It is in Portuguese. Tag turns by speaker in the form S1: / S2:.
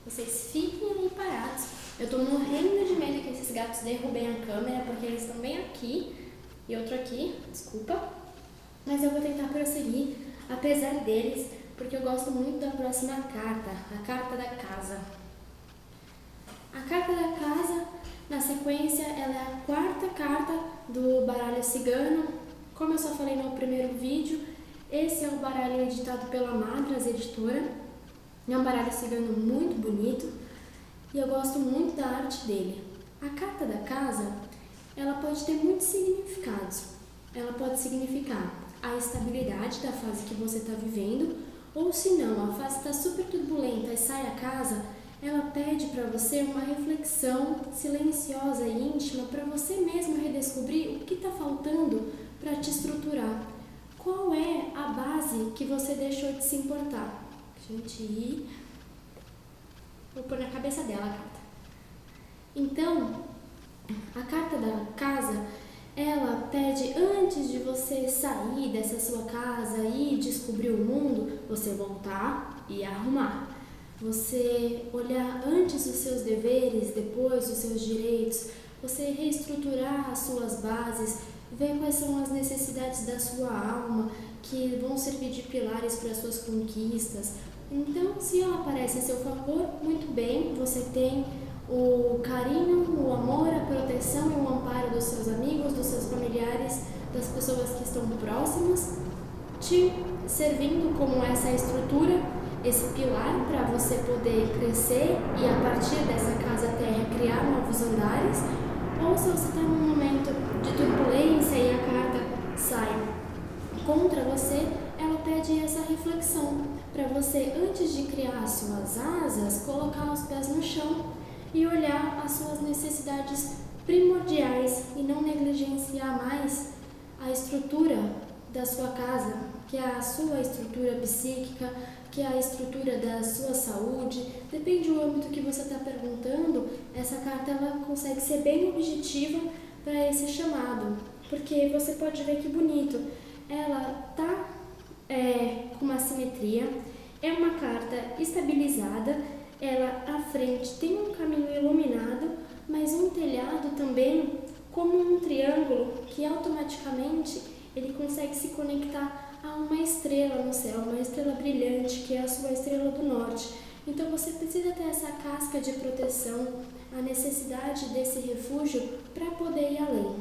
S1: Vocês fiquem aí parados. Eu tô morrendo de medo que esses gatos derrubem a câmera, porque eles estão bem aqui e outro aqui, desculpa. Mas eu vou tentar prosseguir, apesar deles, porque eu gosto muito da próxima carta, a carta da casa. A carta da casa, na sequência, ela é a quarta carta do baralho cigano. Como eu só falei no primeiro vídeo, esse é o baralho editado pela Madras Editora. É um baralho cigano muito bonito e eu gosto muito da arte dele. A carta da casa, ela pode ter muitos significados. Ela pode significar a estabilidade da fase que você está vivendo, ou se não, a fase está super turbulenta e sai a casa, ela pede para você uma reflexão silenciosa e íntima para você mesmo redescobrir o que está faltando para te estruturar. Qual é a base que você deixou de se importar? Gente, vou pôr na cabeça dela a carta. Então, a carta da casa, ela pede, antes de você sair dessa sua casa e descobrir o mundo, você voltar e arrumar. Você olhar antes os seus deveres, depois os seus direitos, você reestruturar as suas bases, ver quais são as necessidades da sua alma, que vão servir de pilares para as suas conquistas. Então, se ela aparece a seu favor, muito bem, você tem o carinho, o amor, a proteção e o amparo dos seus amigos, dos seus familiares, das pessoas que estão próximas, te servindo como essa estrutura, esse pilar para você poder crescer e a partir dessa casa terra criar novos andares. Ou se você está num momento de turbulência e a carta sai contra você, ela pede essa reflexão para você, antes de criar as suas asas, colocar os pés no chão e olhar as suas necessidades primordiais e não negligenciar mais a estrutura da sua casa, que é a sua estrutura psíquica, que é a estrutura da sua saúde. Depende do âmbito que você está perguntando, essa carta ela consegue ser bem objetiva para esse chamado, porque você pode ver que bonito, ela tá com uma simetria, é uma carta estabilizada, ela à frente tem um caminho iluminado, mas um telhado também como um triângulo que automaticamente ele consegue se conectar a uma estrela no céu, uma estrela brilhante que é a sua estrela do norte. Então você precisa ter essa casca de proteção, a necessidade desse refúgio para poder ir além.